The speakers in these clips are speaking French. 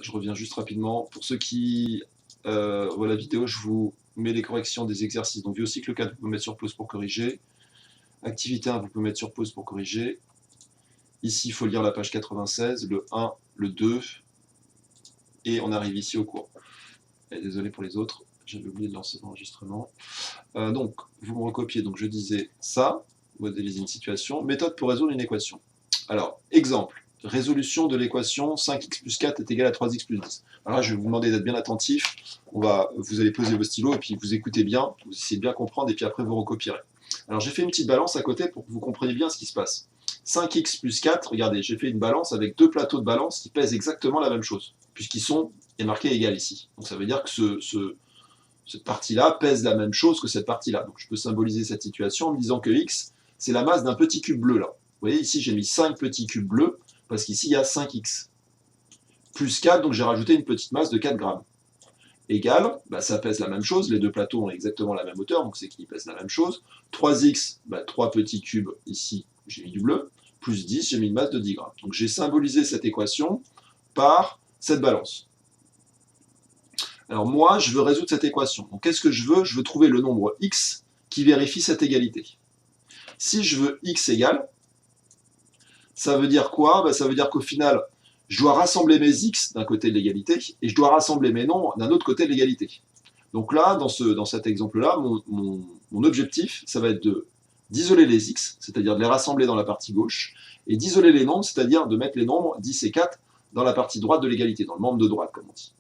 Je reviens juste rapidement. Pour ceux qui voient la vidéo, je vous mets les corrections des exercices. Donc, cycle 4, vous pouvez mettre sur pause pour corriger. Activité 1, vous pouvez mettre sur pause pour corriger. Ici, il faut lire la page 96, le 1, le 2, et on arrive ici au cours. Et désolé pour les autres, j'avais oublié de lancer l'enregistrement. Donc, vous me recopiez. Donc, je disais ça, modéliser une situation, méthode pour résoudre une équation. Alors, exemple, résolution de l'équation 5x plus 4 est égal à 3x plus 10. Alors là, je vais vous demander d'être bien attentif. Vous allez poser vos stylos et puis vous écoutez bien, vous essayez de bien comprendre et puis après vous recopierez. Alors, j'ai fait une petite balance à côté pour que vous compreniez bien ce qui se passe. 5x plus 4, regardez, j'ai fait une balance avec deux plateaux de balance qui pèsent exactement la même chose, puisqu'ils sont marqués égal ici. Donc ça veut dire que cette partie-là pèse la même chose que cette partie-là. Donc je peux symboliser cette situation en me disant que x, c'est la masse d'un petit cube bleu là. Vous voyez, ici j'ai mis 5 petits cubes bleus, parce qu'ici il y a 5x. Plus 4, donc j'ai rajouté une petite masse de 4 grammes. Égal, ça pèse la même chose, les deux plateaux ont exactement la même hauteur, donc c'est qu'ils pèsent la même chose. 3x, 3 petits cubes ici, j'ai mis du bleu, plus 10, j'ai mis une masse de 10 grammes. Donc j'ai symbolisé cette équation par cette balance. Alors moi, je veux résoudre cette équation. Donc qu'est-ce que je veux? Je veux trouver le nombre x qui vérifie cette égalité. Si je veux x égale, ça veut dire quoi? Ça veut dire qu'au final, je dois rassembler mes x d'un côté de l'égalité et je dois rassembler mes nombres d'un autre côté de l'égalité. Donc là, dans cet exemple-là, mon objectif, ça va être d'isoler les x, c'est-à-dire de les rassembler dans la partie gauche, et d'isoler les nombres, c'est-à-dire de mettre les nombres 10 et 4 dans la partie droite de l'égalité, dans le membre de droite, comme on dit.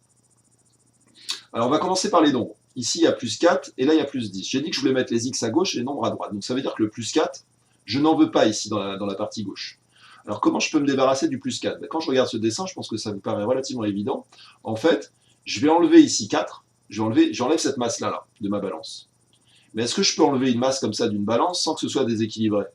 Alors on va commencer par les nombres. Ici, il y a plus 4, et là, il y a plus 10. J'ai dit que je voulais mettre les x à gauche et les nombres à droite. Donc ça veut dire que le plus 4, je n'en veux pas ici, dans la partie gauche. Alors comment je peux me débarrasser du plus 4? Quand je regarde ce dessin, je pense que ça vous paraît relativement évident. En fait, je vais enlever ici 4, j'enlève cette masse-là, de ma balance. Mais est-ce que je peux enlever une masse comme ça d'une balance sans que ce soit déséquilibré?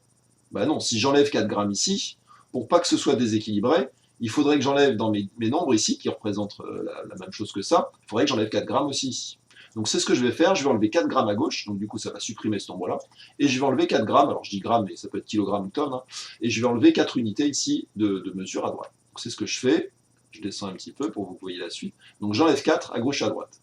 Non, si j'enlève 4 grammes ici, pour pas que ce soit déséquilibré, il faudrait que j'enlève dans mes nombres ici, qui représentent la même chose que ça, il faudrait que j'enlève 4 grammes aussi ici. Donc c'est ce que je vais faire, je vais enlever 4 grammes à gauche, donc du coup ça va supprimer ce nombre-là, et je vais enlever 4 grammes, alors je dis grammes, mais ça peut être kilogrammes ou tonnes, et je vais enlever 4 unités ici de mesure à droite. Donc c'est ce que je fais, je descends un petit peu pour que vous voyez la suite, donc j'enlève 4 à gauche et à droite.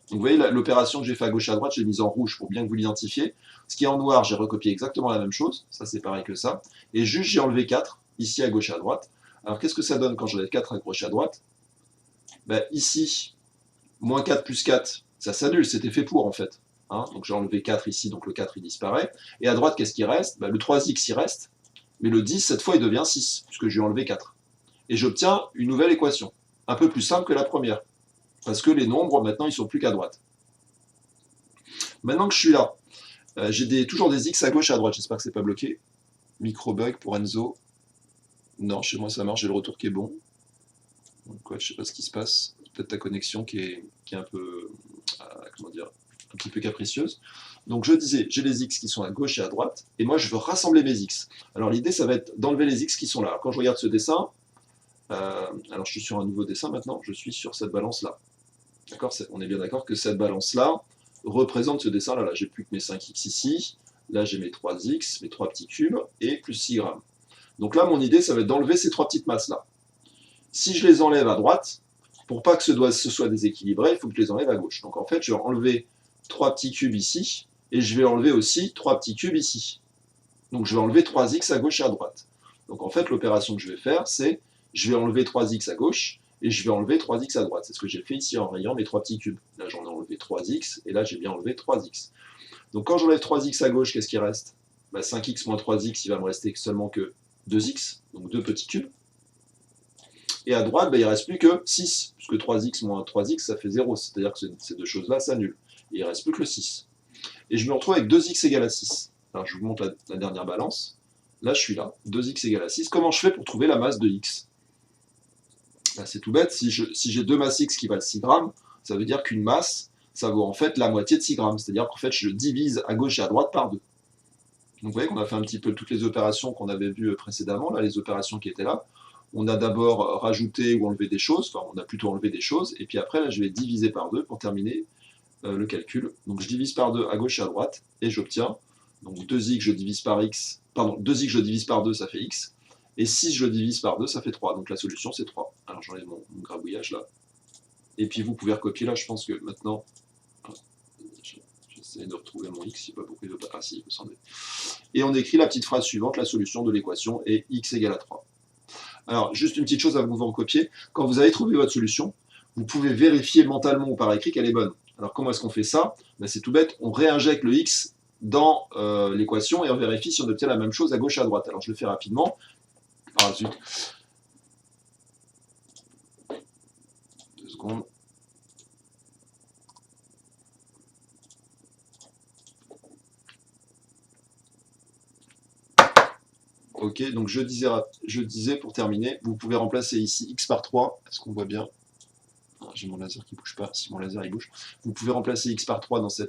Donc vous voyez l'opération que j'ai fait à gauche et à droite, je l'ai mise en rouge pour bien que vous l'identifiez. Ce qui est en noir, j'ai recopié exactement la même chose, ça c'est pareil que ça, et juste j'ai enlevé 4, ici à gauche et à droite. Alors qu'est-ce que ça donne quand j'enlève 4 à gauche et à droite? Ici, moins 4 plus 4, ça s'annule, c'était fait pour en fait. Donc j'ai enlevé 4 ici, donc le 4 il disparaît. Et à droite, qu'est-ce qui reste? Le 3x il reste, mais le 10, cette fois, il devient 6, puisque j'ai enlevé 4. Et j'obtiens une nouvelle équation, un peu plus simple que la première, parce que les nombres, maintenant, ils ne sont plus qu'à droite. Maintenant que je suis là, j'ai toujours des x à gauche et à droite, j'espère que c'est pas bloqué. Micro-bug pour Enzo. Non, chez moi ça marche, j'ai le retour qui est bon. Donc, ouais, je sais pas ce qui se passe. Peut-être ta connexion qui est un peu, comment dire, un petit peu capricieuse. Donc je disais, j'ai les x qui sont à gauche et à droite, et moi je veux rassembler mes x. Alors l'idée, ça va être d'enlever les x qui sont là. Alors, quand je regarde ce dessin, alors je suis sur un nouveau dessin maintenant, je suis sur cette balance-là. D'accord? On est bien d'accord que cette balance-là représente ce dessin-là. Là, j'ai plus que mes 5x ici, là j'ai mes 3x, mes 3 petits cubes, et plus 6 grammes. Donc là, mon idée, ça va être d'enlever ces 3 petites masses-là. Si je les enlève à droite, pour pas que ce soit déséquilibré, il faut que je les enlève à gauche. Donc en fait, je vais enlever 3 petits cubes ici, et je vais enlever aussi 3 petits cubes ici. Donc je vais enlever 3x à gauche et à droite. Donc en fait, l'opération que je vais faire, c'est je vais enlever 3x à gauche, et je vais enlever 3x à droite. C'est ce que j'ai fait ici en rayant mes 3 petits cubes. Là, j'en ai enlevé 3x, et là, j'ai bien enlevé 3x. Donc quand j'enlève 3x à gauche, qu'est-ce qui reste? 5x moins 3x, il va me rester seulement que 2x, donc 2 petits cubes. Et à droite, il ne reste plus que 6, puisque 3x moins 3x, ça fait 0. C'est-à-dire que ces deux choses-là s'annulent. Et il ne reste plus que le 6. Et je me retrouve avec 2x égale à 6. Alors je vous montre la dernière balance. Là, je suis là, 2x égale à 6. Comment je fais pour trouver la masse de x? C'est tout bête. Si j'ai deux masses x qui valent 6 grammes, ça veut dire qu'une masse, ça vaut en fait la moitié de 6 grammes. C'est-à-dire qu'en fait, je divise à gauche et à droite par 2. Donc vous voyez qu'on a fait un petit peu toutes les opérations qu'on avait vues précédemment, là, les opérations qui étaient là. On a d'abord rajouté ou enlevé des choses, enfin on a plutôt enlevé des choses, et puis après là je vais diviser par 2 pour terminer le calcul. Donc je divise par 2 à gauche et à droite, et j'obtiens, donc 2x je divise par x, pardon, 2x je divise par 2 ça fait x, et 6 je divise par 2 ça fait 3, donc la solution c'est 3. Alors Alors j'enlève mon grabouillage là. Et puis vous pouvez recopier là, je pense que maintenant... J'essaie de retrouver mon x, je sais pas pourquoi il veut pas... Ah si, il me semblait. Et on écrit la petite phrase suivante, la solution de l'équation est x égale à 3. Alors, juste une petite chose avant que vous recopiez. Quand vous avez trouvé votre solution, vous pouvez vérifier mentalement ou par écrit qu'elle est bonne. Alors, comment est-ce qu'on fait ça? Ben, c'est tout bête, on réinjecte le x dans l'équation et on vérifie si on obtient la même chose à gauche et à droite. Alors, je le fais rapidement. Ah, zut. 2 secondes. Ok, donc je disais pour terminer, vous pouvez remplacer ici x par 3. Est-ce qu'on voit bien? J'ai mon laser qui ne bouge pas, si mon laser il bouge. Vous pouvez remplacer x par 3 dans ce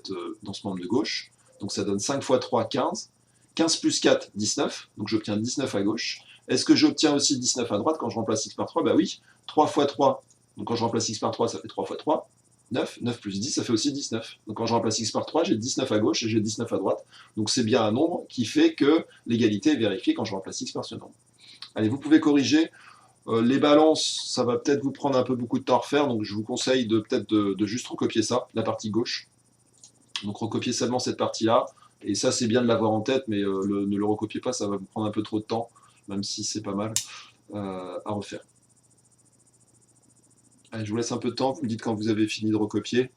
membre de gauche. Donc ça donne 5 fois 3, 15. 15 plus 4, 19. Donc j'obtiens 19 à gauche. Est-ce que j'obtiens aussi 19 à droite quand je remplace x par 3? Bah oui. 3 fois 3. Donc quand je remplace x par 3, ça fait 3 fois 3. 9. 9 plus 10, ça fait aussi 19. Donc quand je remplace x par 3, j'ai 19 à gauche et j'ai 19 à droite. Donc c'est bien un nombre qui fait que l'égalité est vérifiée quand je remplace x par ce nombre. Allez, vous pouvez corriger. Les balances, ça va peut-être vous prendre un peu beaucoup de temps à refaire, donc je vous conseille peut-être de juste recopier ça, la partie gauche. Donc recopier seulement cette partie-là, et ça c'est bien de l'avoir en tête, mais ne le recopiez pas, ça va vous prendre un peu trop de temps, même si c'est pas mal à refaire. Allez, je vous laisse un peu de temps, vous me dites quand vous avez fini de recopier.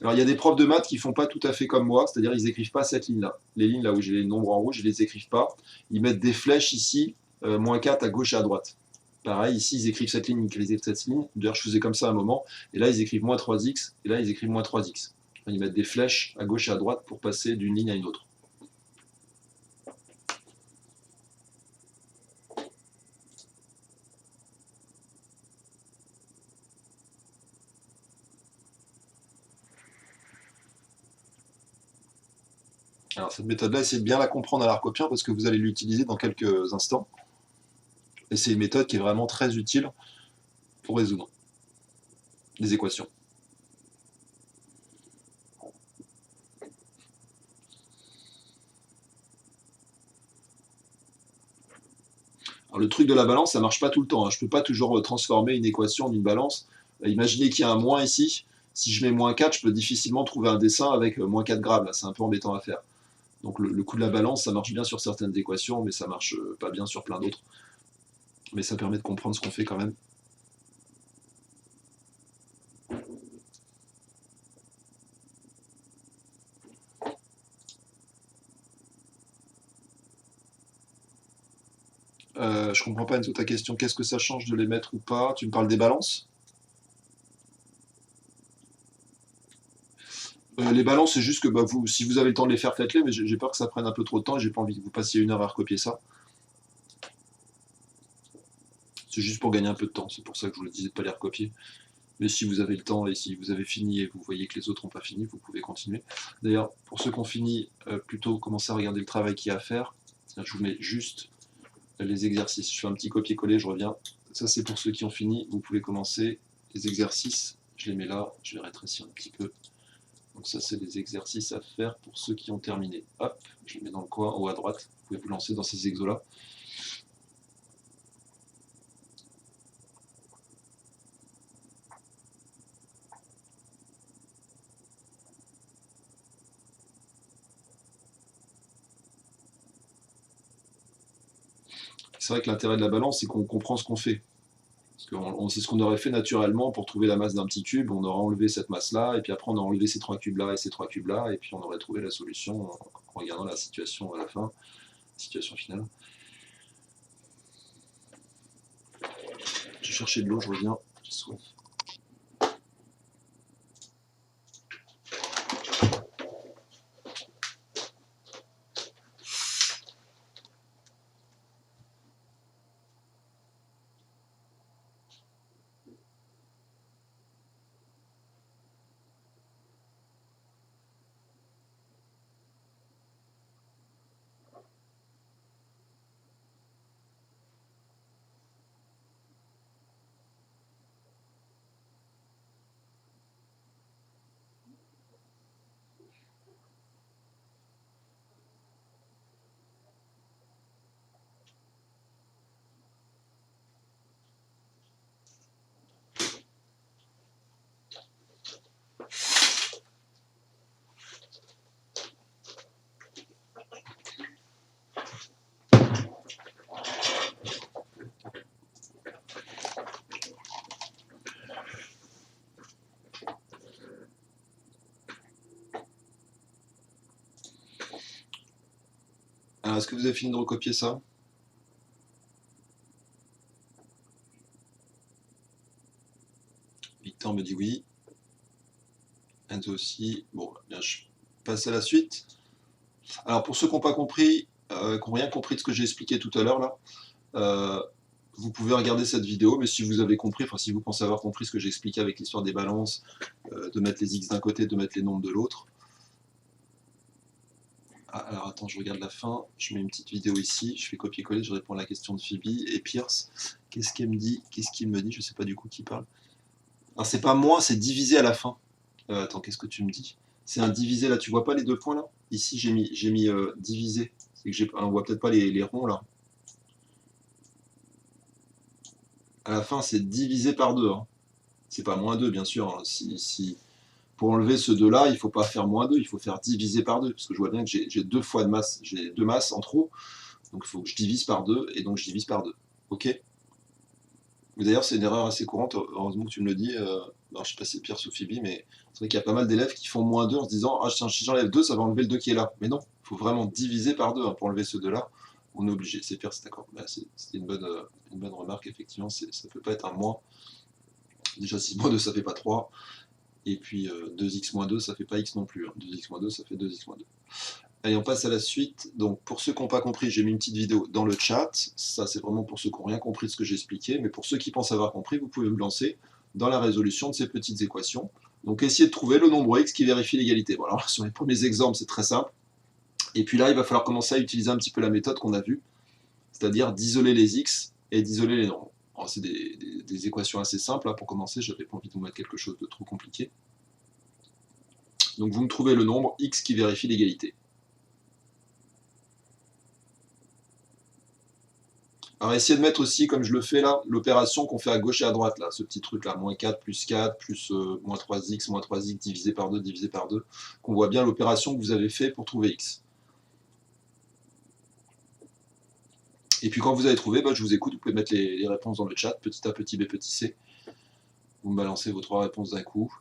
Alors il y a des profs de maths qui font pas tout à fait comme moi, c'est-à-dire ils écrivent pas cette ligne-là. Les lignes là où j'ai les nombres en rouge, ils les écrivent pas. Ils mettent des flèches ici, moins 4 à gauche et à droite. Pareil, ici ils écrivent cette ligne, ils écrivent cette ligne. D'ailleurs je faisais comme ça à un moment, et là ils écrivent moins 3x, et là ils écrivent moins 3x. Ils mettent des flèches à gauche et à droite pour passer d'une ligne à une autre. Alors cette méthode-là, essayez de bien la comprendre à la recopiant parce que vous allez l'utiliser dans quelques instants. Et c'est une méthode qui est vraiment très utile pour résoudre des équations. Alors, le truc de la balance, ça marche pas tout le temps, hein. Je ne peux pas toujours transformer une équation en une balance. Imaginez qu'il y a un moins ici. Si je mets moins 4, je peux difficilement trouver un dessin avec moins 4 grammes. C'est un peu embêtant à faire. Donc le coup de la balance, ça marche bien sur certaines équations, mais ça marche pas bien sur plein d'autres. Mais ça permet de comprendre ce qu'on fait quand même. Je comprends pas ta question. Qu'est-ce que ça change de les mettre ou pas? Tu me parles des balances? Les balances, c'est juste que bah, si vous avez le temps de les faire, faites-les, mais j'ai peur que ça prenne un peu trop de temps et j'ai pas envie que vous passiez 1 heure à recopier ça. C'est juste pour gagner un peu de temps, c'est pour ça que je vous le disais de ne pas les recopier. Mais si vous avez le temps et si vous avez fini et vous voyez que les autres n'ont pas fini, vous pouvez continuer. D'ailleurs, pour ceux qui ont fini, plutôt commencer à regarder le travail qu'il y a à faire. Je vous mets juste les exercices. Je fais un petit copier-coller, je reviens. Ça, c'est pour ceux qui ont fini. Vous pouvez commencer les exercices. Je les mets là, je vais rétrécir un petit peu. Donc ça, c'est les exercices à faire pour ceux qui ont terminé. Hop, je les mets dans le coin, en haut à droite. Vous pouvez vous lancer dans ces exos-là. C'est vrai que l'intérêt de la balance, c'est qu'on comprend ce qu'on fait. C'est ce qu'on aurait fait naturellement pour trouver la masse d'un petit cube. On aurait enlevé cette masse-là, et puis après on a enlevé ces 3 cubes-là et ces 3 cubes-là, et puis on aurait trouvé la solution en regardant la situation à la fin, situation finale. J'ai cherché de l'eau, je reviens, j'ai soif. Alors, est-ce que vous avez fini de recopier ça? Victor me dit oui. Enzo aussi. Bon, bien, je passe à la suite. Alors, pour ceux qui n'ont pas compris, qui n'ont rien compris de ce que j'ai expliqué tout à l'heure, là, euh, vous pouvez regarder cette vidéo, mais si vous avez compris, enfin si vous pensez avoir compris ce que j'ai expliqué avec l'histoire des balances, de mettre les x d'un côté, de mettre les nombres de l'autre. Ah, alors attends, je regarde la fin, je mets une petite vidéo ici, je fais copier-coller, je réponds à la question de Phoebe et Pierce. Qu'est-ce qu'elle me dit? Qu'est-ce qu'il me dit? Je sais pas du coup qui parle. Alors c'est pas moins, c'est divisé à la fin. Attends, qu'est-ce que tu me dis? C'est un divisé là, tu vois pas les deux points là? Ici j'ai mis divisé. C'est que on voit peut-être pas les ronds là. À la fin c'est divisé par 2. Hein. C'est pas moins 2 bien sûr. Hein. Pour enlever ce 2 là, il faut pas faire moins 2, il faut faire diviser par 2. Parce que je vois bien que j'ai deux fois de masse, j'ai deux masses en trop. Donc il faut que je divise par 2 et donc je divise par 2. Ok? D'ailleurs, c'est une erreur assez courante, heureusement que tu me le dis. Alors, je sais pas si c'est Pierre ou Phoebe, mais c'est vrai qu'il y a pas mal d'élèves qui font moins 2 en se disant ah, si j'enlève 2, ça va enlever le 2 qui est là. Mais non, il faut vraiment diviser par 2 hein, pour enlever ce 2 là. On est obligé. C'est Pierre, c'est d'accord. Bah, c'était une bonne remarque, effectivement. Ça ne peut pas être un moins. Déjà, 6 moins 2, ça fait pas 3. Et puis 2x moins 2, ça fait pas x non plus. Hein. 2x moins 2, ça fait 2x moins 2. Allez, on passe à la suite. Donc, pour ceux qui n'ont pas compris, j'ai mis une petite vidéo dans le chat. Ça, c'est vraiment pour ceux qui n'ont rien compris de ce que j'ai expliqué. Mais pour ceux qui pensent avoir compris, vous pouvez vous lancer dans la résolution de ces petites équations. Donc, essayez de trouver le nombre x qui vérifie l'égalité. Bon, alors, sur les premiers exemples, c'est très simple. Et puis là, il va falloir commencer à utiliser un petit peu la méthode qu'on a vue, c'est-à-dire d'isoler les x et d'isoler les nombres. C'est des équations assez simples. Là, pour commencer, je n'avais pas envie de vous mettre quelque chose de trop compliqué. Donc, vous me trouvez le nombre x qui vérifie l'égalité. Alors essayez de mettre aussi, comme je le fais là, l'opération qu'on fait à gauche et à droite, là, ce petit truc là, moins 4 plus 4 plus moins 3x divisé par 2, qu'on voit bien l'opération que vous avez fait pour trouver x. Et puis quand vous avez trouvé, bah, je vous écoute, vous pouvez mettre les réponses dans le chat, petit a, petit b, petit c. Vous me balancez vos trois réponses d'un coup.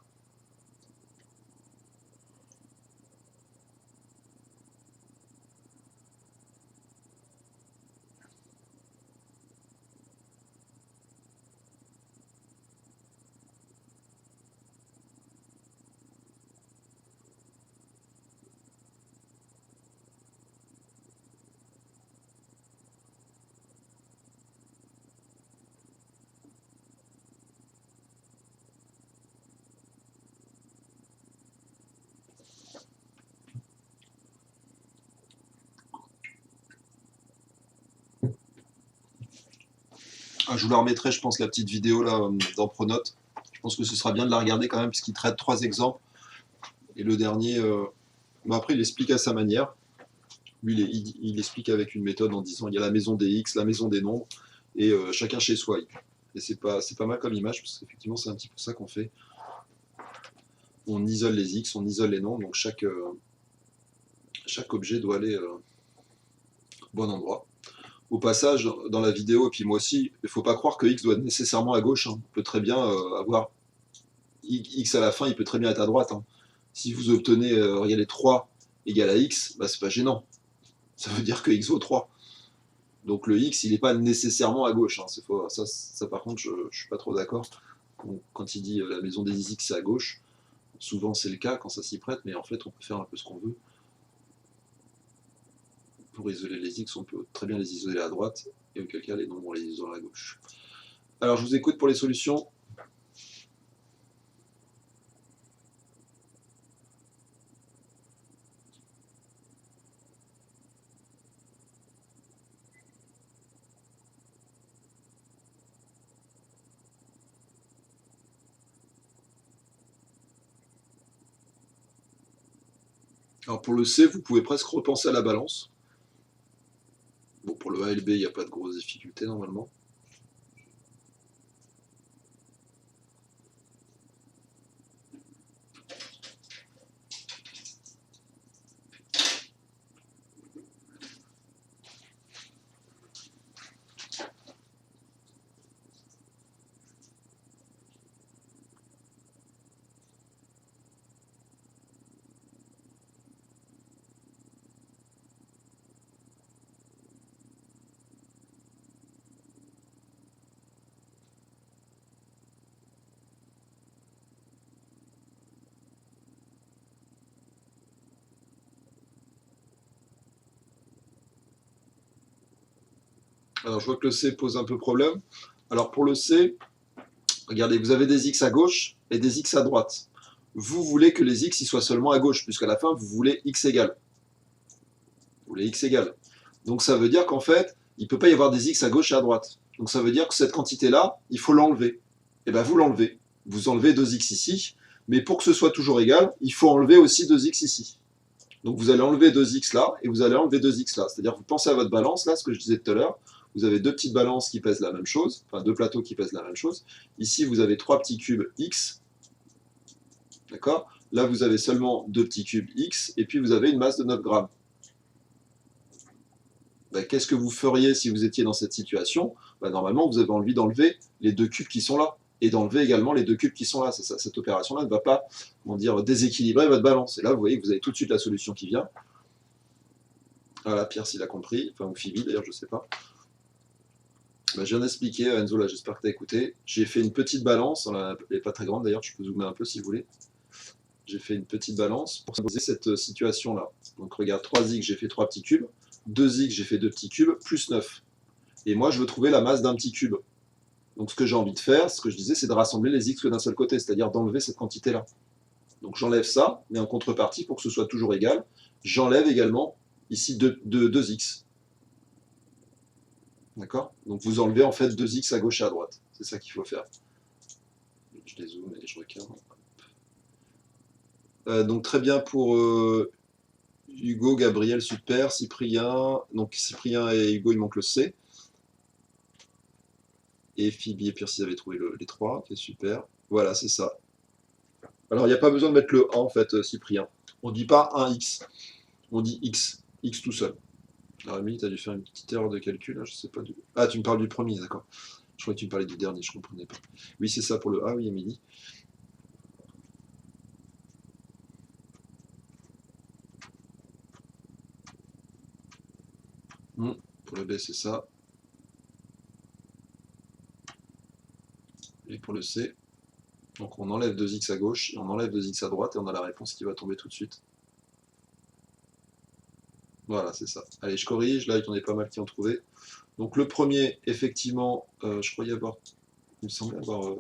Ah, je vous la remettrai, je pense, la petite vidéo là dans Pronote. Je pense que ce sera bien de la regarder quand même, puisqu'il traite trois exemples. Et le dernier, bah, après, il explique à sa manière. Lui, il explique avec une méthode en disant il y a la maison des x, la maison des nombres, et chacun chez soi. Et c'est pas mal comme image, parce qu'effectivement, c'est un petit peu ça qu'on fait. On isole les x, on isole les nombres, donc chaque objet doit aller au bon endroit. Au passage, dans la vidéo, et puis moi aussi, il ne faut pas croire que x doit être nécessairement à gauche. Hein. On peut très bien avoir x à la fin, il peut très bien être à droite. Hein. Si vous obtenez, regardez, 3 égale à x, bah, c'est pas gênant. Ça veut dire que x vaut 3. Donc le x, il n'est pas nécessairement à gauche. Hein. Ça, par contre, je ne suis pas trop d'accord. Quand il dit la maison des x, c'est à gauche, souvent c'est le cas quand ça s'y prête, mais en fait, on peut faire un peu ce qu'on veut. Pour isoler les x, on peut très bien les isoler à droite, et auquel cas, les nombres, on les isole à gauche. Alors, je vous écoute pour les solutions. Alors, pour le C, vous pouvez presque repenser à la balance. Bon, pour le A et le B, il n'y a pas de grosses difficultés, normalement. Alors, je vois que le C pose un peu problème. Alors, pour le C, regardez, vous avez des X à gauche et des X à droite. Vous voulez que les X ils soient seulement à gauche, puisqu'à la fin, vous voulez X égale. Vous voulez X égale. Donc, ça veut dire qu'en fait, il ne peut pas y avoir des X à gauche et à droite. Donc, ça veut dire que cette quantité-là, il faut l'enlever. Et bien, vous l'enlevez. Vous enlevez 2X ici, mais pour que ce soit toujours égal, il faut enlever aussi 2X ici. Donc, vous allez enlever 2X là, et vous allez enlever 2X là. C'est-à-dire, vous pensez à votre balance, là, ce que je disais tout à l'heure. Vous avez deux petites balances qui pèsent la même chose, enfin deux plateaux qui pèsent la même chose. Ici, vous avez trois petits cubes X, d'accord? Là, vous avez seulement deux petits cubes X, et puis vous avez une masse de 9 grammes. Ben, qu'est-ce que vous feriez si vous étiez dans cette situation? Ben, normalement, vous avez envie d'enlever les deux cubes qui sont là, et d'enlever également les deux cubes qui sont là. Cette opération-là ne va pas, comment dire, déséquilibrer votre balance. Et là, vous voyez que vous avez tout de suite la solution qui vient. Voilà, Pierre, s'il a compris, enfin, ou Phoebe, d'ailleurs, je ne sais pas. Ben, je viens d'expliquer, Enzo, là, j'espère que tu as écouté. J'ai fait une petite balance, elle n'est pas très grande d'ailleurs, je peux zoomer un peu si vous voulez. J'ai fait une petite balance pour poser cette situation-là. Donc regarde, 3x, j'ai fait 3 petits cubes, 2x, j'ai fait 2 petits cubes, plus 9. Et moi, je veux trouver la masse d'un petit cube. Donc ce que j'ai envie de faire, ce que je disais, c'est de rassembler les x d'un seul côté, c'est-à-dire d'enlever cette quantité-là. Donc j'enlève ça, mais en contrepartie, pour que ce soit toujours égal, j'enlève également ici 2x. D'accord? Donc vous enlevez en fait 2x à gauche et à droite. C'est ça qu'il faut faire. Je les zoome et je regarde. Donc très bien pour Hugo, Gabriel, super, Cyprien. Donc Cyprien et Hugo, il manque le C. Et Phoebe et Pierre, ils avaient trouvé les 3, c'est super. Voilà, c'est ça. Alors il n'y a pas besoin de mettre le 1 en fait, Cyprien. On ne dit pas 1x, on dit x. X tout seul. Alors Émilie, tu as dû faire une petite erreur de calcul, là, je sais pas. Ah, tu me parles du premier, d'accord. Je croyais que tu me parlais du dernier, je ne comprenais pas. Oui, c'est ça pour le A, oui, Émilie. Pour le B, c'est ça. Et pour le C, donc on enlève 2x à gauche, et on enlève 2x à droite, et on a la réponse qui va tomber tout de suite. Voilà, c'est ça. Allez, je corrige, là, il y en a pas mal qui ont trouvé. Donc le premier, effectivement, je croyais avoir, il me semblait avoir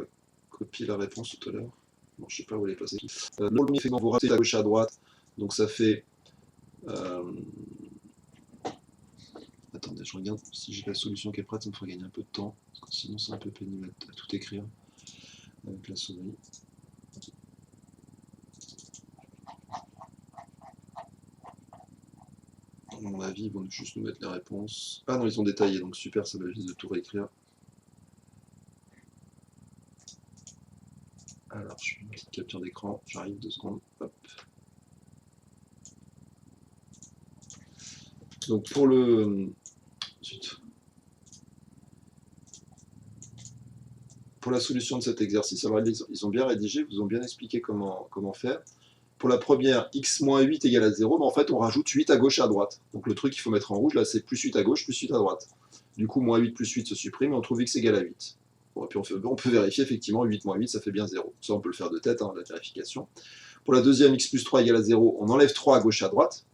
copié la réponse tout à l'heure. Bon, je sais pas où elle est passée. Le premier, effectivement, vous ratez à gauche et à droite, donc ça fait... Attendez, je regarde si j'ai la solution qui est prête, ça me fera gagner un peu de temps, parce que sinon c'est un peu pénible à tout écrire avec la souris. À mon avis, ils vont juste nous mettre les réponses. Ah non, ils ont détaillé, donc super, ça va juste de tout réécrire. Alors, je fais une petite capture d'écran, j'arrive 2 secondes. Hop. Donc pour le... Pour la solution de cet exercice, alors ils ont bien rédigé, vous ont bien expliqué comment faire. Pour la première, x moins 8 égale à 0, mais en fait on rajoute 8 à gauche et à droite. Donc le truc qu'il faut mettre en rouge, là c'est plus 8 à gauche, plus 8 à droite. Du coup, moins 8 plus 8 se supprime et on trouve x égale à 8. Bon, et puis on peut vérifier effectivement, 8 moins 8 ça fait bien 0. Ça on peut le faire de tête, hein, la vérification. Pour la deuxième, x plus 3 égale à 0, on enlève 3 à gauche et à droite,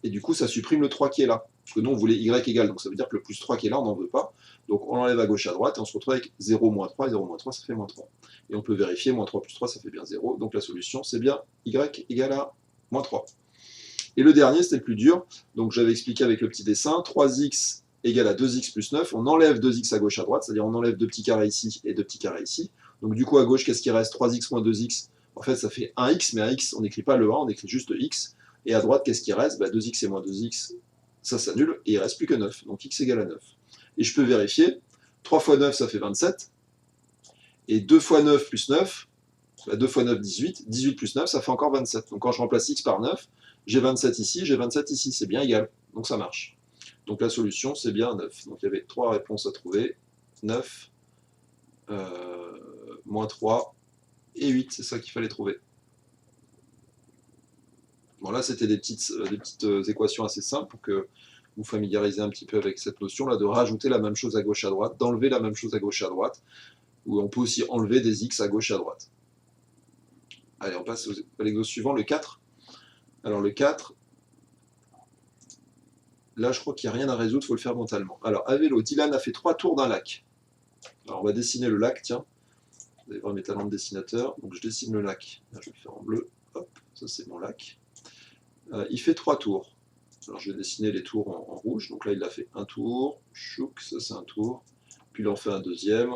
et du coup ça supprime le 3 qui est là. Parce que nous on voulait y égale, donc ça veut dire que le plus 3 qui est là, on n'en veut pas. Donc on enlève à gauche et à droite, et on se retrouve avec 0 moins 3, et 0 moins 3 ça fait moins 3. Et on peut vérifier, moins 3 plus 3 ça fait bien 0, donc la solution c'est bien y égale à moins 3. Et le dernier, c'était le plus dur, donc j'avais expliqué avec le petit dessin, 3x égale à 2x plus 9, on enlève 2x à gauche à droite, c'est-à-dire on enlève 2 petits carrés ici et 2 petits carrés ici. Donc du coup à gauche, qu'est-ce qui reste? 3x moins 2x, en fait ça fait 1x, mais 1x, on n'écrit pas le 1, on écrit juste x. Et à droite, qu'est-ce qui reste? 2x et moins 2x, ça s'annule, et il ne reste plus que 9, donc x égale à 9. Et je peux vérifier, 3 fois 9 ça fait 27, et 2 fois 9 plus 9, 2 fois 9, 18, 18 plus 9 ça fait encore 27. Donc quand je remplace x par 9, j'ai 27 ici, j'ai 27 ici, c'est bien égal, donc ça marche. Donc la solution c'est bien 9. Donc il y avait 3 réponses à trouver, 9, moins 3 et 8, c'est ça qu'il fallait trouver. Bon là c'était des petites équations assez simples pour que vous familiarisez un petit peu avec cette notion là de rajouter la même chose à gauche à droite, d'enlever la même chose à gauche à droite, ou on peut aussi enlever des x à gauche et à droite. Allez, on passe à l'exo suivant, le 4. Alors le 4, Là, je crois qu'il n'y a rien à résoudre, il faut le faire mentalement. Alors, à vélo, Dylan a fait 3 tours d'un lac. Alors, on va dessiner le lac, tiens. Vous allez voir mes talents de dessinateur. Donc, je dessine le lac. Là, je vais le faire en bleu. Hop, ça, c'est mon lac. Il fait 3 tours. Alors, je vais dessiner les tours en rouge. Donc là, il a fait un tour. Chouk, ça, c'est un tour. Puis, il en fait un deuxième.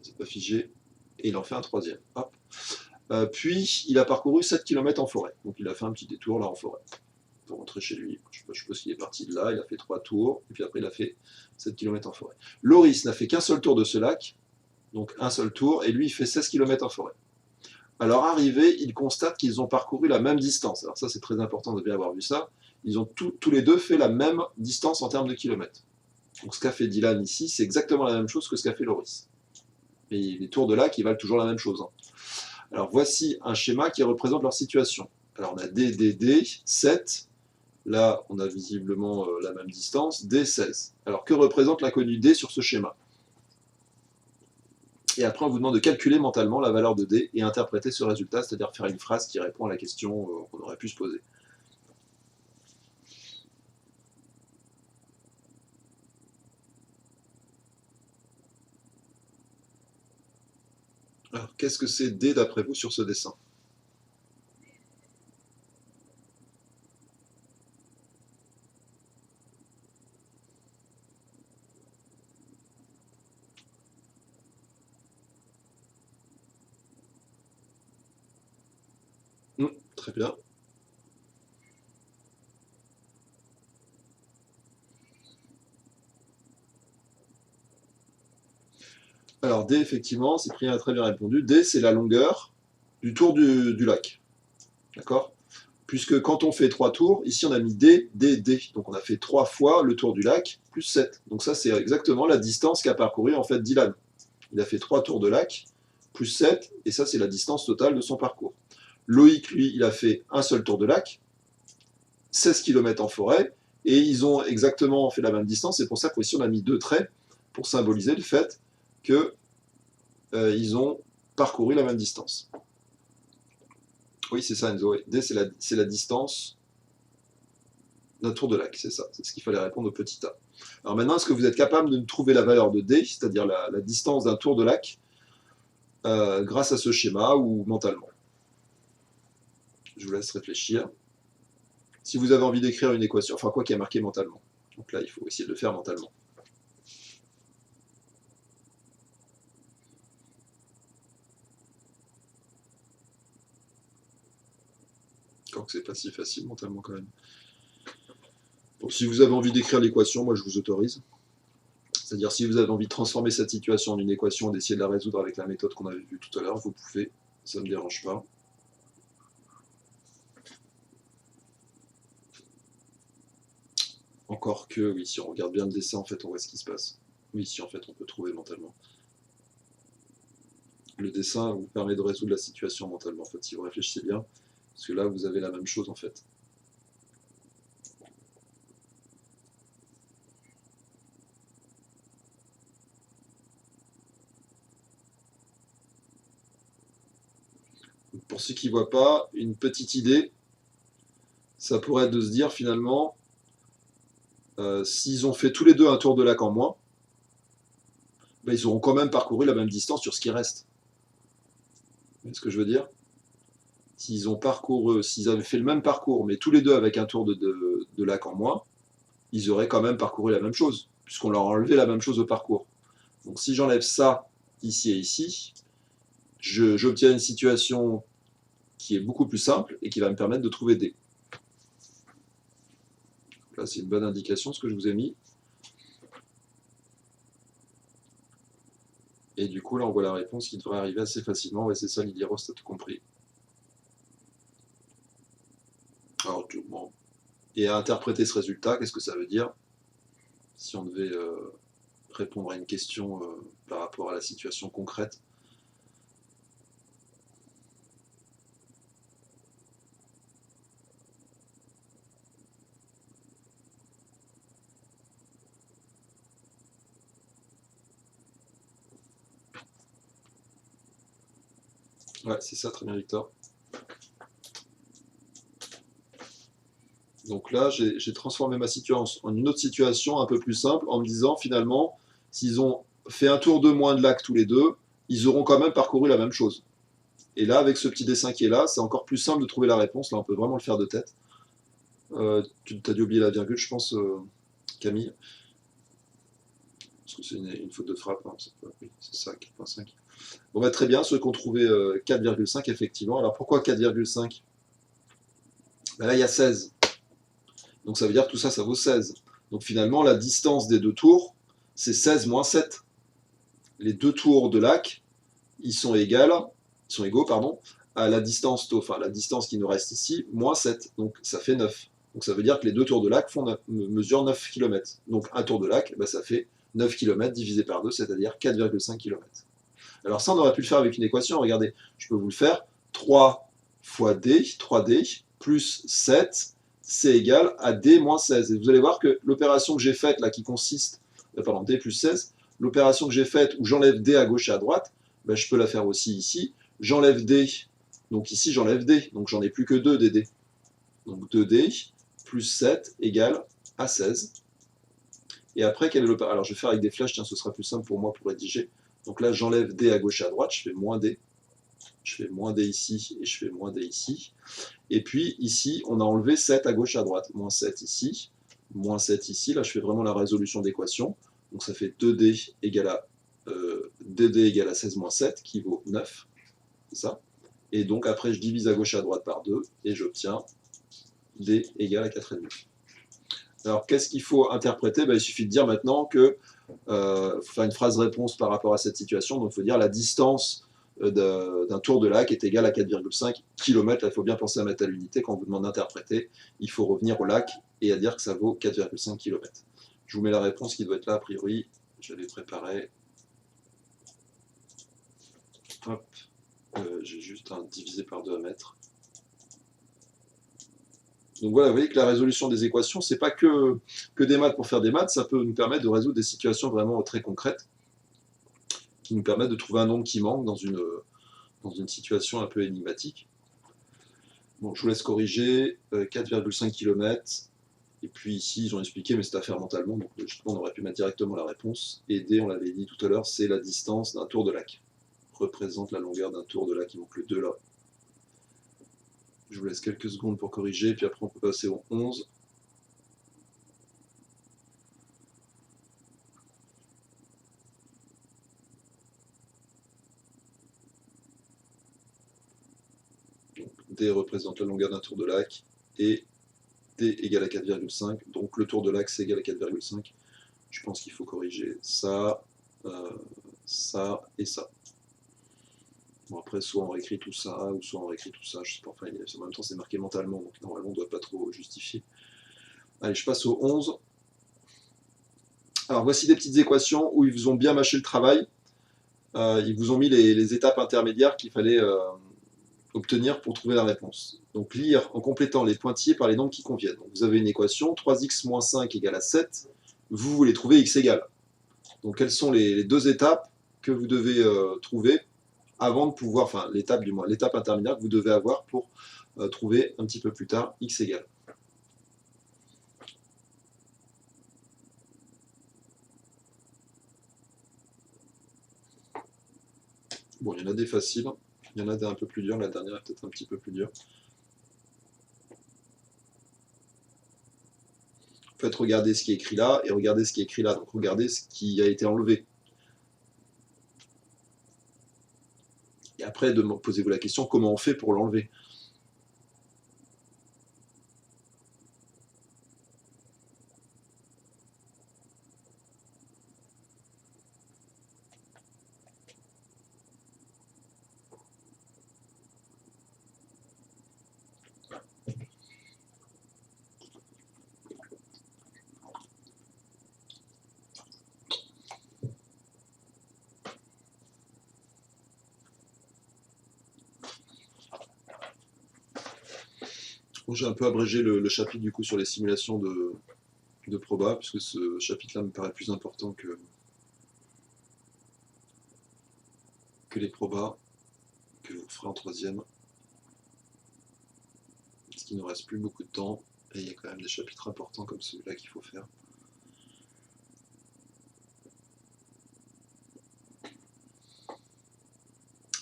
C'est pas figé. Et il en fait un troisième. Hop. Puis, il a parcouru 7 km en forêt. Donc, il a fait un petit détour là en forêt. Pour rentrer chez lui. Je suppose qu'il est parti de là, il a fait 3 tours, et puis après il a fait 7 km en forêt. Loris n'a fait qu'un seul tour de ce lac, donc un seul tour, et lui il fait 16 km en forêt. Alors arrivé, il constate qu'ils ont parcouru la même distance. Alors ça c'est très important de bien avoir vu ça. Ils ont tous les deux fait la même distance en termes de kilomètres. Donc ce qu'a fait Dylan ici, c'est exactement la même chose que ce qu'a fait Loris. Et les tours de lac, ils valent toujours la même chose. Alors voici un schéma qui représente leur situation. Alors on a D, 7. Là, on a visiblement la même distance, D16. Alors, que représente l'inconnu D sur ce schéma? Et après, on vous demande de calculer mentalement la valeur de D et interpréter ce résultat, c'est-à-dire faire une phrase qui répond à la question qu'on aurait pu se poser. Alors, qu'est-ce que c'est D d'après vous sur ce dessin? Très bien. Alors, D, effectivement, Cyprien a très bien répondu. D, c'est la longueur du tour du lac. D'accord? Puisque quand on fait 3 tours, ici on a mis D, D, D. Donc on a fait 3 fois le tour du lac, plus 7. Donc ça c'est exactement la distance qu'a parcouru en fait Dylan. Il a fait 3 tours de lac, plus 7, et ça c'est la distance totale de son parcours. Loïc, lui, il a fait un seul tour de lac, 16 km en forêt, et ils ont exactement fait la même distance. C'est pour ça qu'ici on a mis 2 traits pour symboliser le fait qu'ils ont parcouru la même distance. Oui, c'est ça Enzo. D, c'est la distance d'un tour de lac, c'est ça. C'est ce qu'il fallait répondre au petit a. Alors maintenant, est-ce que vous êtes capable de nous trouver la valeur de D, c'est-à-dire la distance d'un tour de lac, grâce à ce schéma ou mentalement? Je vous laisse réfléchir. Si vous avez envie d'écrire une équation, enfin quoi qui est marqué mentalement. Donc là, il faut essayer de le faire mentalement. Donc c'est pas si facile mentalement quand même. Donc si vous avez envie d'écrire l'équation, moi je vous autorise. C'est-à-dire si vous avez envie de transformer cette situation en une équation, d'essayer de la résoudre avec la méthode qu'on avait vue tout à l'heure, vous pouvez, ça ne me dérange pas. Encore que, oui, si on regarde bien le dessin, en fait, on voit ce qui se passe. Oui, si en fait, on peut trouver mentalement. Le dessin vous permet de résoudre la situation mentalement, en fait, si vous réfléchissez bien. Parce que là, vous avez la même chose, en fait. Pour ceux qui ne voient pas, une petite idée, ça pourrait être de se dire, finalement, s'ils ont fait tous les deux un tour de lac en moins, ben, ils auront quand même parcouru la même distance sur ce qui reste. Vous voyez ce que je veux dire? S'ils avaient fait le même parcours, mais tous les deux avec un tour de lac en moins, ils auraient quand même parcouru la même chose, puisqu'on leur a enlevé la même chose au parcours. Donc si j'enlève ça ici et ici, j'obtiens une situation qui est beaucoup plus simple et qui va me permettre de trouver D. Là, c'est une bonne indication ce que je vous ai mis. Et du coup, là, on voit la réponse qui devrait arriver assez facilement. Ouais, c'est ça, Lydie Ross, t'as tout compris. Alors, bon. Et à interpréter ce résultat, qu'est-ce que ça veut dire? Si on devait répondre à une question par rapport à la situation concrète. Ouais, c'est ça, très bien, Victor. Donc là, j'ai transformé ma situation en une autre situation un peu plus simple en me disant finalement, s'ils ont fait un tour de moins de lac tous les deux, ils auront quand même parcouru la même chose. Et là, avec ce petit dessin qui est là, c'est encore plus simple de trouver la réponse. Là, on peut vraiment le faire de tête. Tu as dû oublier la virgule, je pense, Camille. Parce que c'est une faute de frappe. Hein, oui, c'est ça, 4.5. Bon, bah, très bien, ceux qui ont trouvé 4,5, effectivement. Alors pourquoi 4,5? Bah, là, il y a 16. Donc ça veut dire que tout ça, ça vaut 16. Donc finalement, la distance des deux tours, c'est 16 moins 7. Les deux tours de lac, ils sont égaux, pardon, à la distance, enfin la distance qui nous reste ici, moins 7. Donc ça fait 9. Donc ça veut dire que les deux tours de lac mesurent 9 km. Donc un tour de lac, bah, ça fait 9 km divisé par 2, c'est-à-dire 4,5 km. Alors ça, on aurait pu le faire avec une équation. Regardez, je peux vous le faire. 3 fois d, 3d, plus 7, c'est égal à d moins 16. Et vous allez voir que l'opération que j'ai faite, là, qui consiste, pardon, d plus 16, l'opération que j'ai faite où j'enlève d à gauche et à droite, ben, je peux la faire aussi ici. J'enlève d, donc ici j'enlève d, donc j'en ai plus que 2 dd. Donc 2d plus 7 égale à 16. Et après, quelle est l'opération? Alors je vais faire avec des flèches, tiens, ce sera plus simple pour moi pour rédiger. Donc là, j'enlève d à gauche et à droite, je fais moins d. Je fais moins d ici et je fais moins d ici. Et puis ici, on a enlevé 7 à gauche et à droite. Moins 7 ici, moins 7 ici. Là, je fais vraiment la résolution d'équation. Donc ça fait 2d égale à 2d égale à 16 moins 7, qui vaut 9. C'est ça. Et donc après, je divise à gauche et à droite par 2 et j'obtiens d égale à 4,5. Alors, qu'est-ce qu'il faut interpréter? Il suffit de dire maintenant que faut faire une phrase réponse par rapport à cette situation. Donc, il faut dire la distance d'un tour de lac est égale à 4,5 km. Là, il faut bien penser à mettre à l'unité. Quand on vous demande d'interpréter, il faut revenir au lac et à dire que ça vaut 4,5 km. Je vous mets la réponse qui doit être là, a priori. Je l'ai préparée. Hop. J'ai juste un divisé par 2 à mettre. Donc voilà, vous voyez que la résolution des équations, c'est pas que des maths pour faire des maths, ça peut nous permettre de résoudre des situations vraiment très concrètes, qui nous permettent de trouver un nombre qui manque dans une situation un peu énigmatique. Bon, je vous laisse corriger, 4,5 km, et puis ici, ils ont expliqué, mais c'est à faire mentalement, donc logiquement, on aurait pu mettre directement la réponse. Et D, on l'avait dit tout à l'heure, c'est la distance d'un tour de lac. Représente la longueur d'un tour de lac, il manque le 2 là. Je vous laisse quelques secondes pour corriger, puis après on peut passer au 11. D représente la longueur d'un tour de lac, et D égale à 4,5, donc le tour de l'axe c'est égal à 4,5. Je pense qu'il faut corriger ça, ça et ça. Bon, après, soit on réécrit tout ça, ou soit on réécrit tout ça, je sais pas, enfin, en même temps c'est marqué mentalement, donc normalement on ne doit pas trop justifier. Allez, je passe au 11. Alors voici des petites équations où ils vous ont bien mâché le travail. Ils vous ont mis les étapes intermédiaires qu'il fallait obtenir pour trouver la réponse. Donc lire en complétant les pointillés par les nombres qui conviennent. Donc, vous avez une équation, 3x moins 5 égale à 7. Vous voulez trouver x égale. Donc quelles sont les deux étapes que vous devez trouver avant de pouvoir, enfin l'étape du moins, l'étape intermédiaire que vous devez avoir pour trouver un petit peu plus tard x égale. Bon, il y en a des faciles, il y en a des un peu plus durs, la dernière est peut-être un petit peu plus dure. En fait, regardez ce qui est écrit là et regardez ce qui est écrit là. Donc regardez ce qui a été enlevé. Et après, posez-vous la question, comment on fait pour l'enlever? Bon, j'ai un peu abrégé le chapitre du coup sur les simulations de proba, puisque ce chapitre-là me paraît plus important que les probas, que vous ferez en troisième. Parce qu'il ne reste plus beaucoup de temps. Et il y a quand même des chapitres importants comme celui-là qu'il faut faire.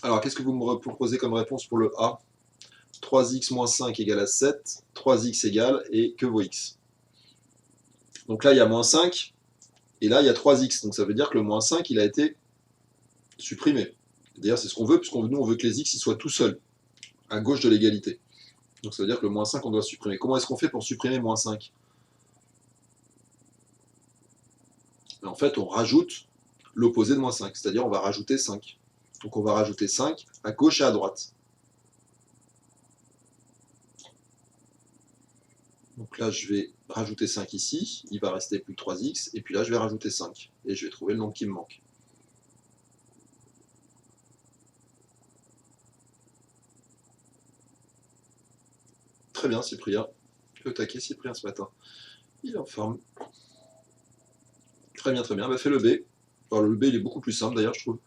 Alors, qu'est-ce que vous me proposez comme réponse pour le A? 3x moins 5 égale à 7, 3x égale, et que vaut x? Donc là, il y a moins 5, et là, il y a 3x. Donc ça veut dire que le moins 5, il a été supprimé. D'ailleurs, c'est ce qu'on veut, puisque nous, on veut que les x ils soient tout seuls, à gauche de l'égalité. Donc ça veut dire que le moins 5, on doit supprimer. Comment est-ce qu'on fait pour supprimer moins 5? En fait, on rajoute l'opposé de moins 5, c'est-à-dire on va rajouter 5. Donc on va rajouter 5 à gauche et à droite. Donc là, je vais rajouter 5 ici, il va rester plus que 3x, et puis là, je vais rajouter 5, et je vais trouver le nombre qui me manque. Très bien, Cyprien. Tu es au taquet, Cyprien, ce matin. Il est en forme. Très bien, très bien. Bah, fais le B. Alors, le B, il est beaucoup plus simple, d'ailleurs, je trouve.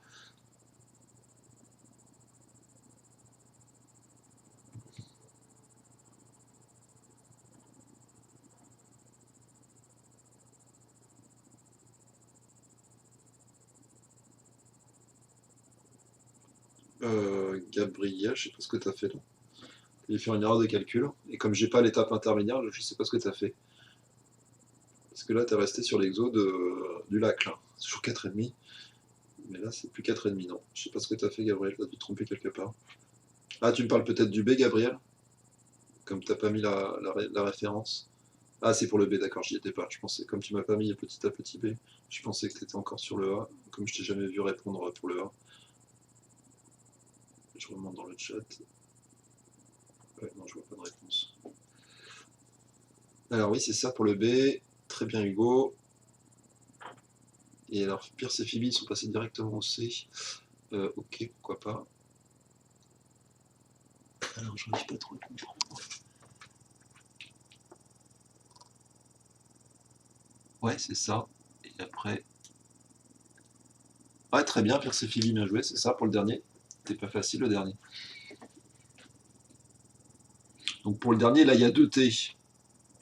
Gabriel, je sais pas ce que tu as fait là. Il fait une erreur de calcul. Et comme j'ai pas l'étape intermédiaire, je sais pas ce que tu as fait. Parce que là, tu es resté sur l'exo du lac, là. C'est toujours 4,5. Mais là, c'est plus 4,5, non. Je sais pas ce que tu as fait, Gabriel. Tu as dû te tromper quelque part. Ah, tu me parles peut-être du B, Gabriel? Comme t'as pas mis la référence. Ah, c'est pour le B, d'accord, j'y étais pas. Je pensais, comme tu m'as pas mis petit A, petit B, je pensais que tu étais encore sur le A. Comme je t'ai jamais vu répondre pour le A. Je remonte dans le chat. Ouais, non, je vois pas de réponse. Alors oui, c'est ça pour le B. Très bien, Hugo. Et alors, Pierce et Phoebe, ils sont passés directement au C. Ok, pourquoi pas. Alors, je n'arrive pas trop à comprendre. Ouais, c'est ça. Et après... Ouais, très bien, Pierce et Phoebe, bien joué, c'est ça pour le dernier. C'était pas facile le dernier. Donc pour le dernier, là, il y a 2T.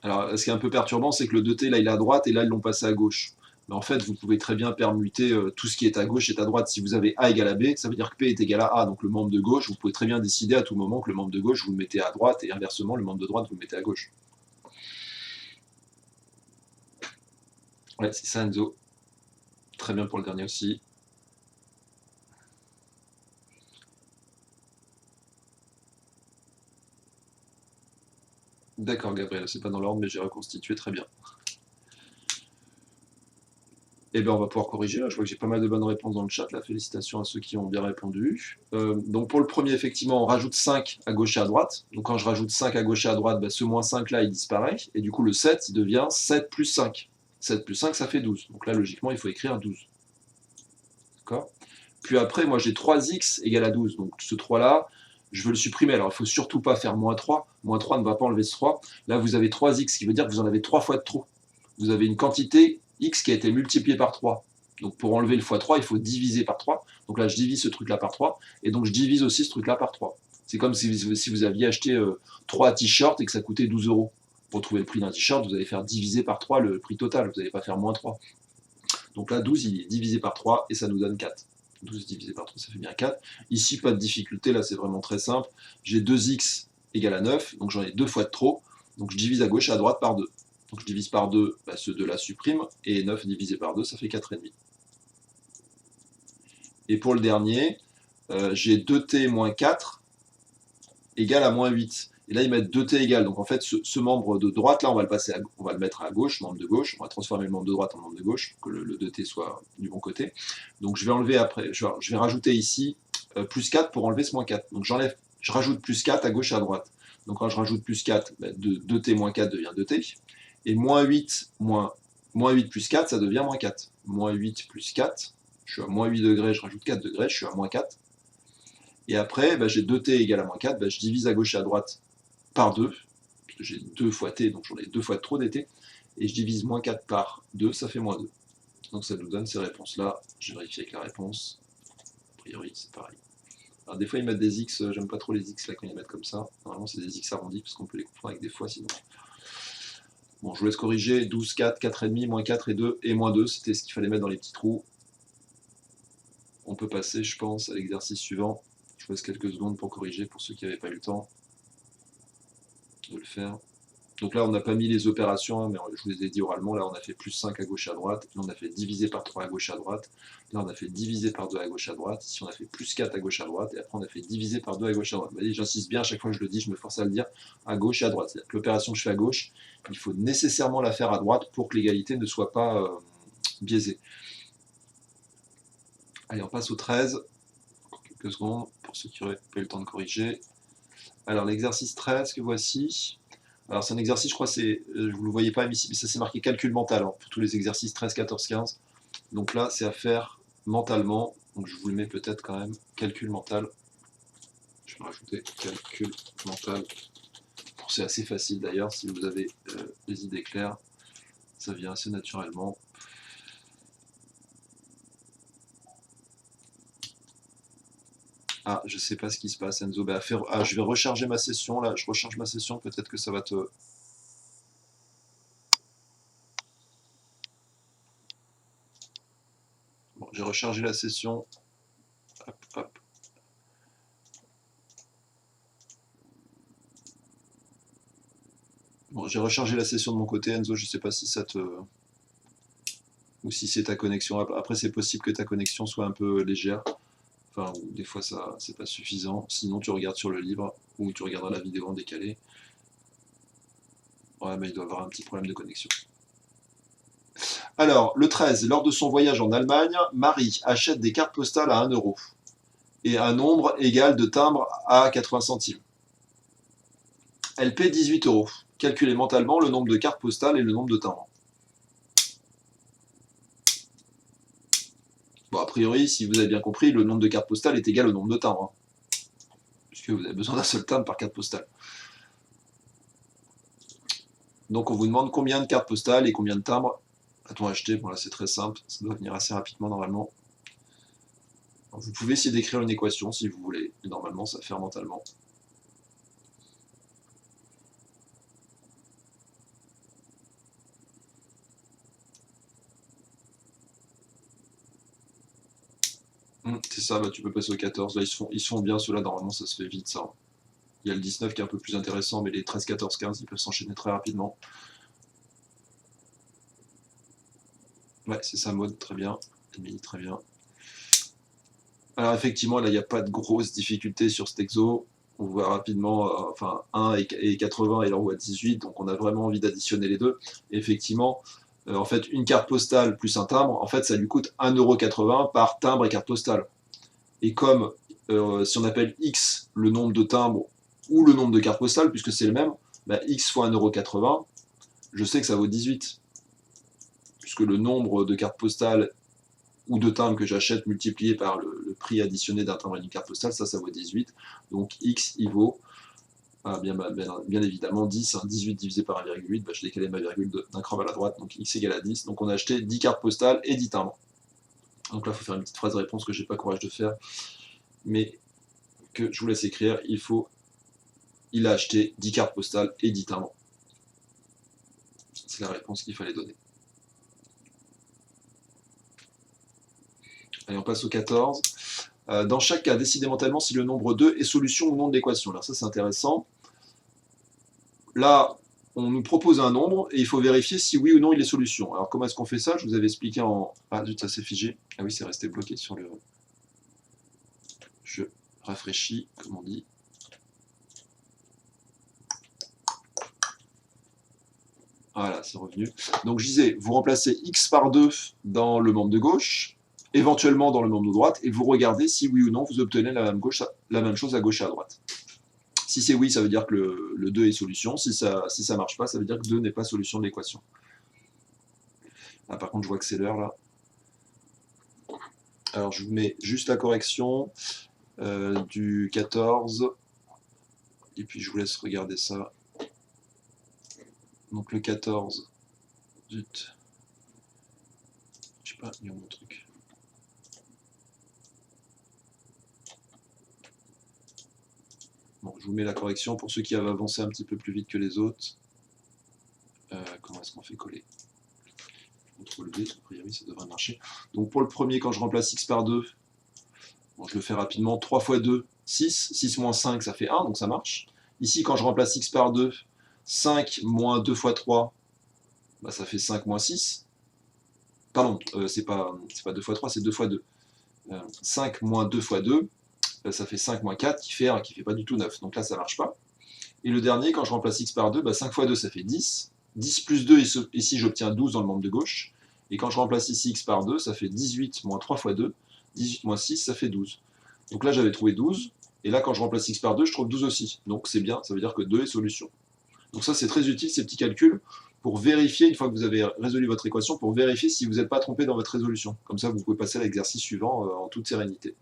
Alors, ce qui est un peu perturbant, c'est que le 2T, là, il est à droite et là, ils l'ont passé à gauche. Mais en fait, vous pouvez très bien permuter tout ce qui est à gauche est à droite. Si vous avez A égale à B, ça veut dire que P est égal à A. Donc le membre de gauche, vous pouvez très bien décider à tout moment que le membre de gauche, vous le mettez à droite et inversement, le membre de droite, vous le mettez à gauche. Ouais, c'est ça, Enzo. Très bien pour le dernier aussi. D'accord, Gabriel, c'est pas dans l'ordre, mais j'ai reconstitué très bien. Eh bien, on va pouvoir corriger. Là, je vois que j'ai pas mal de bonnes réponses dans le chat. Là, félicitations à ceux qui ont bien répondu. Donc, pour le premier, effectivement, on rajoute 5 à gauche et à droite. Donc, quand je rajoute 5 à gauche et à droite, bah, ce moins 5 là, il disparaît. Et du coup, le 7, il devient 7 plus 5. 7 plus 5, ça fait 12. Donc là, logiquement, il faut écrire 12. D'accord? Puis après, moi, j'ai 3x égale à 12. Donc, ce 3 là, je veux le supprimer. Alors, il ne faut surtout pas faire moins 3. Moins 3 ne va pas enlever ce 3. Là, vous avez 3x, ce qui veut dire que vous en avez 3 fois de trop. Vous avez une quantité x qui a été multipliée par 3. Donc pour enlever le x3, il faut diviser par 3. Donc là, je divise ce truc-là par 3. Et donc je divise aussi ce truc-là par 3. C'est comme si vous aviez acheté 3 t-shirts et que ça coûtait 12 euros. Pour trouver le prix d'un t-shirt, vous allez faire diviser par 3 le prix total. Vous n'allez pas faire moins 3. Donc là, 12, il est divisé par 3 et ça nous donne 4. 12 divisé par 3, ça fait bien 4. Ici, pas de difficulté, là c'est vraiment très simple. J'ai 2x égale à 9, donc j'en ai 2 fois de trop. Donc je divise à gauche et à droite par 2. Donc je divise par 2, bah, ce 2 là supprime, et 9 divisé par 2, ça fait 4,5. Et pour le dernier, j'ai 2t moins 4 égale à moins 8. Et là, ils mettent 2t égale. Donc en fait, ce membre de droite, là, on va le mettre à gauche, membre de gauche. On va transformer le membre de droite en membre de gauche, pour que le 2t soit du bon côté. Donc je vais enlever après, je vais rajouter ici plus 4 pour enlever ce moins 4. Donc je rajoute plus 4 à gauche et à droite. Donc quand je rajoute plus 4, bah, 2t moins 4 devient 2t. Et moins 8 plus 4, ça devient moins 4. Moins 8 plus 4, je suis à moins 8 degrés, je rajoute 4 degrés, je suis à moins 4. Et après, bah, j'ai 2t égale à moins 4, bah, je divise à gauche et à droite par 2, parce que j'ai 2 fois t, donc j'en ai 2 fois de trop dt, et je divise moins 4 par 2, ça fait moins 2. Donc ça nous donne ces réponses-là. Je vérifie avec la réponse. A priori, c'est pareil. Alors des fois, ils mettent des x, j'aime pas trop les x là quand ils mettent comme ça. Normalement, c'est des x arrondis, parce qu'on peut les confondre avec des fois sinon. Bon, je vous laisse corriger. 12, 4, 4,5, moins 4 et 2, et moins 2, c'était ce qu'il fallait mettre dans les petits trous. On peut passer, je pense, à l'exercice suivant. Je vous laisse quelques secondes pour corriger, pour ceux qui n'avaient pas eu le temps de le faire. Donc là, on n'a pas mis les opérations, hein, mais je vous les ai dit oralement. Là, on a fait plus 5 à gauche à droite. Là, on a fait diviser par 3 à gauche à droite. Là, on a fait diviser par 2 à gauche à droite. Ici, on a fait plus 4 à gauche à droite. Et après, on a fait diviser par 2 à gauche à droite. Vous voyez, j'insiste bien, à chaque fois que je le dis, je me force à le dire à gauche et à droite. C'est-à-dire que l'opération que je fais à gauche, il faut nécessairement la faire à droite pour que l'égalité ne soit pas biaisée. Allez, on passe au 13. Encore quelques secondes pour ceux qui n'auraient pas eu le temps de corriger. Alors, l'exercice 13 que voici. Alors c'est un exercice, je crois, vous ne le voyez pas ici, mais ça c'est marqué calcul mental, hein, pour tous les exercices 13, 14, 15. Donc là, c'est à faire mentalement. Donc je vous le mets peut-être quand même, calcul mental. Je vais rajouter calcul mental. Bon, c'est assez facile d'ailleurs, si vous avez des idées claires, ça vient assez naturellement. Ah, je sais pas ce qui se passe, Enzo. Bah, je vais recharger ma session, là, je recharge ma session, peut-être que ça va te... Bon, j'ai rechargé la session. Hop, hop. Bon, j'ai rechargé la session de mon côté, Enzo, je sais pas si ça te... ou si c'est ta connexion. Après, c'est possible que ta connexion soit un peu légère. Enfin, ou des fois, ça c'est pas suffisant. Sinon, tu regardes sur le livre ou tu regarderas la vidéo en décalé. Ouais, mais il doit avoir un petit problème de connexion. Alors, le 13, lors de son voyage en Allemagne, Marie achète des cartes postales à 1 euro et un nombre égal de timbres à 80 centimes. Elle paie 18 euros. Calculez mentalement le nombre de cartes postales et le nombre de timbres. Bon, a priori, si vous avez bien compris, le nombre de cartes postales est égal au nombre de timbres, hein, puisque vous avez besoin d'un seul timbre par carte postale. Donc on vous demande combien de cartes postales et combien de timbres a-t-on acheté. Bon là c'est très simple, ça doit venir assez rapidement normalement. Alors, vous pouvez essayer d'écrire une équation si vous voulez, et normalement ça fait mentalement. C'est ça, bah, tu peux passer au 14. Là ils se font bien ceux-là, normalement ça se fait vite ça. Il y a le 19 qui est un peu plus intéressant, mais les 13, 14, 15 ils peuvent s'enchaîner très rapidement. Ouais, c'est ça, mode, très bien. Émilie, très bien. Alors effectivement, là, il n'y a pas de grosses difficultés sur cet exo. On voit rapidement, enfin, 1 et 80 et l'envoi 18, donc on a vraiment envie d'additionner les deux. Et effectivement, en fait, une carte postale plus un timbre, en fait, ça lui coûte 1,80 € par timbre et carte postale. Et comme si on appelle X le nombre de timbres ou le nombre de cartes postales, puisque c'est le même, bah, X fois 1,80 €, je sais que ça vaut 18. Puisque le nombre de cartes postales ou de timbres que j'achète multiplié par le prix additionné d'un timbre et d'une carte postale, ça vaut 18. Donc X, il vaut, bien évidemment, 10. 18 divisé par 1,8, je décalais ma virgule d'un cran à la droite, donc X égale à 10. Donc on a acheté 10 cartes postales et 10 timbres. Donc là, il faut faire une petite phrase de réponse que je n'ai pas courage de faire, mais que je vous laisse écrire. Il a acheté 10 cartes postales et 10 timbres. C'est la réponse qu'il fallait donner. Allez, on passe au 14. Dans chaque cas, décidez mentalement si le nombre 2 est solution ou non de l'équation. Alors ça, c'est intéressant. Là, on nous propose un nombre et il faut vérifier si oui ou non il est solution. Alors comment est-ce qu'on fait ça? Je vous avais expliqué en... Ah zut, ça s'est figé. Ah oui, c'est resté bloqué sur le... Je rafraîchis, comme on dit. Voilà, c'est revenu. Donc je disais, vous remplacez x par 2 dans le membre de gauche, éventuellement dans le membre de droite, et vous regardez si oui ou non vous obtenez la même chose à gauche et à droite. Si c'est oui, ça veut dire que le 2 est solution. Si ça ne marche pas, ça veut dire que 2 n'est pas solution de l'équation. Ah, par contre, je vois que c'est l'heure là. Alors je vous mets juste la correction du 14. Et puis je vous laisse regarder ça. Donc le 14. Zut. Je sais pas, il y a mon truc. Bon, je vous mets la correction pour ceux qui avaient avancé un petit peu plus vite que les autres. Comment on fait coller. CTRL V, a priori ça devrait marcher. Donc pour le premier, quand je remplace x par 2, bon, je le fais rapidement, 3 fois 2, 6, 6 moins 5, ça fait 1, donc ça marche. Ici, quand je remplace x par 2, 5 moins 2 fois 3, bah, ça fait 5 moins 6. Pardon, c'est pas 2 fois 3, c'est 2 fois 2. 5 moins 2 fois 2, ça fait 5 moins 4, qui fait pas du tout 9. Donc là, ça marche pas. Et le dernier, quand je remplace x par 2, bah 5 fois 2, ça fait 10. 10 plus 2, ici j'obtiens 12 dans le membre de gauche. Et quand je remplace ici x par 2, ça fait 18 moins 3 fois 2. 18 moins 6, ça fait 12. Donc là, j'avais trouvé 12. Et là, quand je remplace x par 2, je trouve 12 aussi. Donc c'est bien, ça veut dire que 2 est solution. Donc ça, c'est très utile, ces petits calculs, pour vérifier, une fois que vous avez résolu votre équation, pour vérifier si vous n'êtes pas trompé dans votre résolution. Comme ça, vous pouvez passer à l'exercice suivant en toute sérénité.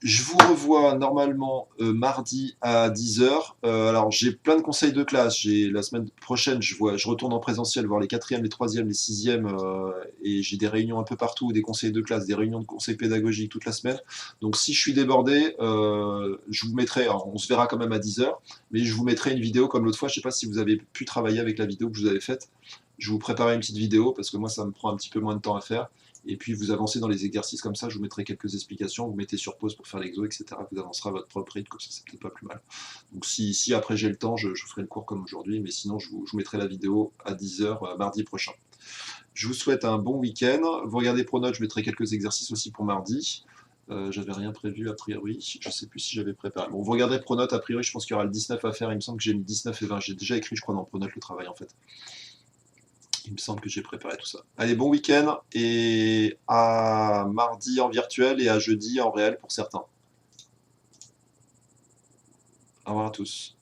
Je vous revois normalement mardi à 10 h. Alors, j'ai plein de conseils de classe. La semaine prochaine, je retourne en présentiel voir les 4e, les 3e, les 6e. Et j'ai des réunions un peu partout, des conseils de classe, des réunions de conseils pédagogiques toute la semaine. Donc, si je suis débordé, je vous mettrai, alors, on se verra quand même à 10 h, mais je vous mettrai une vidéo comme l'autre fois. Je ne sais pas si vous avez pu travailler avec la vidéo que je vous avais faite. Je vous préparais une petite vidéo parce que moi, ça me prend un petit peu moins de temps à faire. Et puis vous avancez dans les exercices comme ça, je vous mettrai quelques explications, vous mettez sur pause pour faire l'exo, etc. Vous avancerez à votre propre rythme, comme ça c'est peut-être pas plus mal. Donc si après j'ai le temps, je ferai le cours comme aujourd'hui, mais sinon je vous mettrai la vidéo à 10 h mardi prochain. Je vous souhaite un bon week-end. Vous regardez Pronote, je mettrai quelques exercices aussi pour mardi. J'avais rien prévu a priori, je sais plus si j'avais préparé. Bon, vous regardez Pronote, a priori je pense qu'il y aura le 19 à faire, il me semble que j'ai mis 19 et 20, j'ai déjà écrit je crois dans Pronote le travail en fait. Il me semble que j'ai préparé tout ça. Allez, bon week-end et à mardi en virtuel et à jeudi en réel pour certains. Au revoir à tous.